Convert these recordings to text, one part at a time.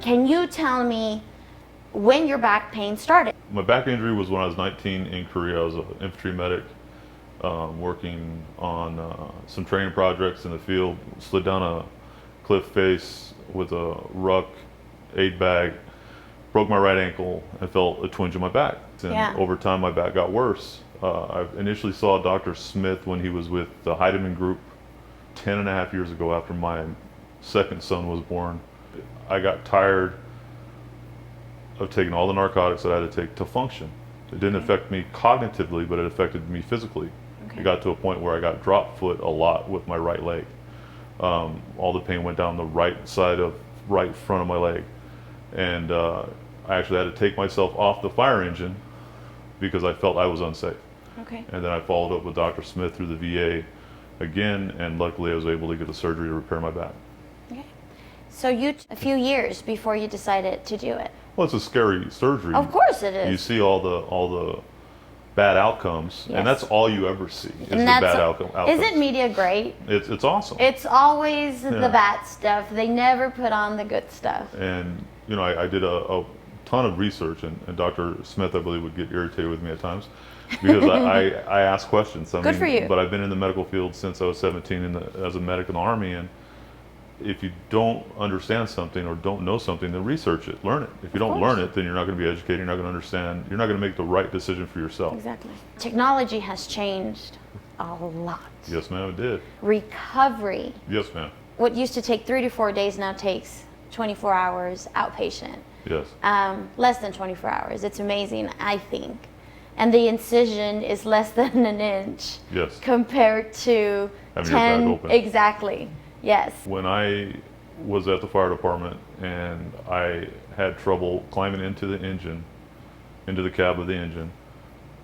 Can you tell me when your back pain started? My back injury was when I was 19 in Korea. I was an infantry medic working on some training projects in the field. Slid down a cliff face with a ruck, aid bag, broke my right ankle, and felt a twinge in my back. And over time, my back got worse. I initially saw Dr. Smith when he was with the Heidemann group 10.5 years ago after my second son was born. I got tired of taking all the narcotics that I had to take to function. It didn't affect me cognitively, but it affected me physically. It got to a point where I got drop foot a lot with my right leg. All the pain went down the right front of my leg. And I actually had to take myself off the fire engine because I felt I was unsafe. And then I followed up with Dr. Smith through the VA again, and luckily I was able to get the surgery to repair my back. So a few years before you decided to do it. Well, it's a scary surgery. Of course it is. You see all the bad outcomes, and that's all you ever see is the bad outcomes. Isn't media great? It's awesome. It's always the bad stuff. They never put on the good stuff. And you know, I did a ton of research, and Dr. Smith, I believe, would get irritated with me at times because I ask questions. Good for you. But I've been in the medical field since I was 17 as a medic in the Army, and if you don't understand something or don't know something, then research it, learn it. If you don't learn it, then you're not going to be educated, you're not going to understand, you're not going to make the right decision for yourself. Exactly. Technology has changed a lot. Yes, ma'am, it did. Recovery. Yes, ma'am. What used to take 3 to 4 days now takes 24 hours outpatient. Yes. Less than 24 hours. It's amazing, I think. And the incision is less than an inch. Yes. Compared to having 10. Your back open. Exactly. Yes. When I was at the fire department and I had trouble climbing into the engine, into the cab of the engine,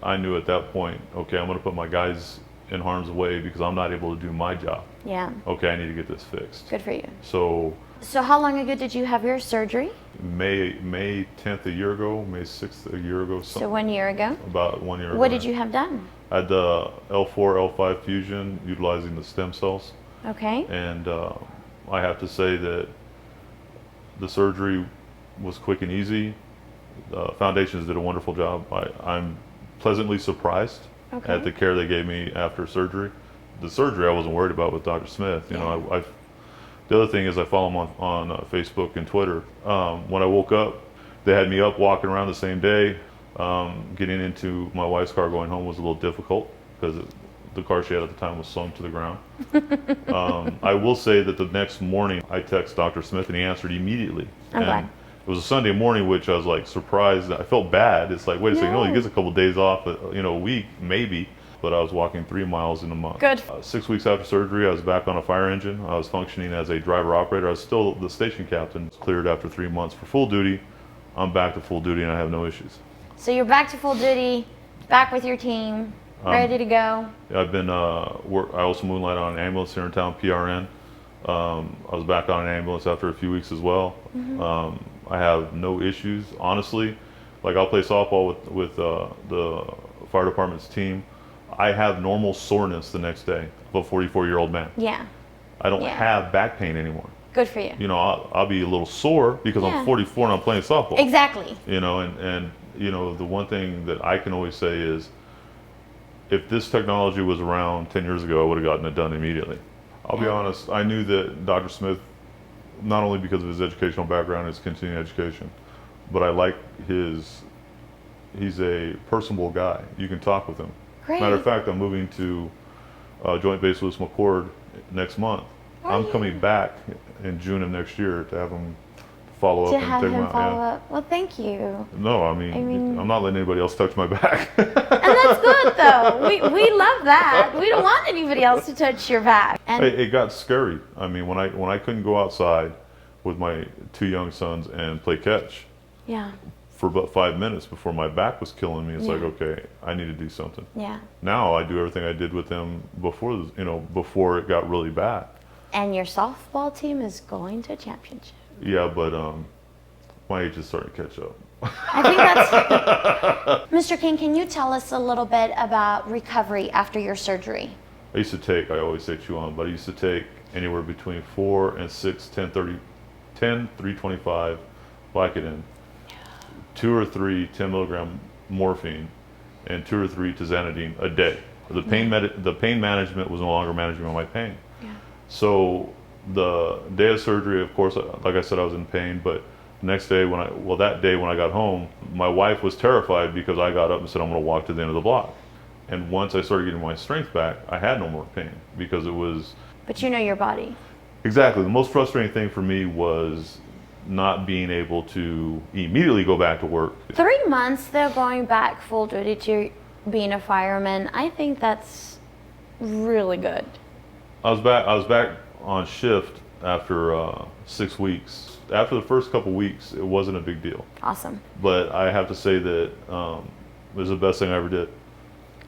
I knew at that point, okay, I'm going to put my guys in harm's way because I'm not able to do my job. Yeah. Okay, I need to get this fixed. Good for you. So how long ago did you have your surgery? May 10th a year ago, May 6th a year ago. So 1 year ago? About 1 year ago. What did you have done? I had the L4, L5 fusion utilizing the stem cells. Okay. And I have to say that the surgery was quick and easy. Foundations did a wonderful job. I'm pleasantly surprised at the care they gave me after surgery. The surgery I wasn't worried about with Dr. Smith. You know, the other thing is I follow him on Facebook and Twitter. When I woke up, they had me up walking around the same day. Getting into my wife's car going home was a little difficult because the car she had at the time was sunk to the ground. I will say that the next morning I texted Dr. Smith and he answered immediately. I'm glad. It was a Sunday morning, which I was like surprised. I felt bad. It's like, wait a second, he only gets a couple of days off, a week, maybe. But I was walking 3 miles in a month. Good. 6 weeks after surgery, I was back on a fire engine. I was functioning as a driver operator. I was still the station captain. Cleared after 3 months for full duty. I'm back to full duty and I have no issues. So you're back to full duty, back with your team, ready to go. I've been, I also moonlight on an ambulance here in town, PRN. I was back on an ambulance after a few weeks as well. I have no issues, honestly. Like I'll play softball with the fire department's team. I have normal soreness the next day of a 44-year-old man. Yeah. I don't have back pain anymore. Good for you. You know, I'll be a little sore because I'm 44 and I'm playing softball. Exactly. You know, and you know, the one thing that I can always say is, if this technology was around 10 years ago, I would have gotten it done immediately. I'll be honest, I knew that Dr. Smith, not only because of his educational background, his continuing education, but I like he's a personable guy. You can talk with him. Great. Matter of fact, I'm moving to Joint Base Lewis McChord next month. I'm coming back in June of next year to have him follow up and take him out. Follow up. Well, thank you. No, I mean, I'm not letting anybody else touch my back. And that's good, though. We love that. We don't want anybody else to touch your back. And it got scary. I mean, when I couldn't go outside with my 2 young sons and play catch. Yeah. For about 5 minutes before my back was killing me, it's like, okay, I need to do something. Yeah. Now I do everything I did with them before it got really bad. And your softball team is going to a championship. Yeah, but my age is starting to catch up. I think that's... Mr. King, can you tell us a little bit about recovery after your surgery? I used to take, I always say chew on, but I used to take anywhere between 4 and 6, 10, 30, 10, 325 Vicodin, 2 or 3 10 milligram morphine, and 2 or 3 tizanidine a day. The pain management was no longer managing my pain. Yeah. So the day of surgery, of course, like I said, I was in pain, but the next day that day when I got home, my wife was terrified because I got up and said, I'm gonna walk to the end of the block. And once I started getting my strength back, I had no more pain because it was... But you know your body. Exactly. The most frustrating thing for me was not being able to immediately go back to work. 3 months though, going back full duty to being a fireman, I think that's really good. I was back on shift after 6 weeks. After the first couple weeks, it wasn't a big deal. Awesome. But I have to say that it was the best thing I ever did.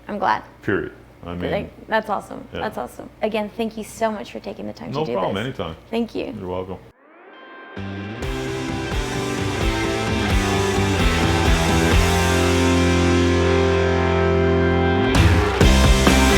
I'm glad. Period. I mean, That's awesome. Yeah. That's awesome. Again, thank you so much for taking the time to do this. No problem, anytime. Thank you. You're welcome.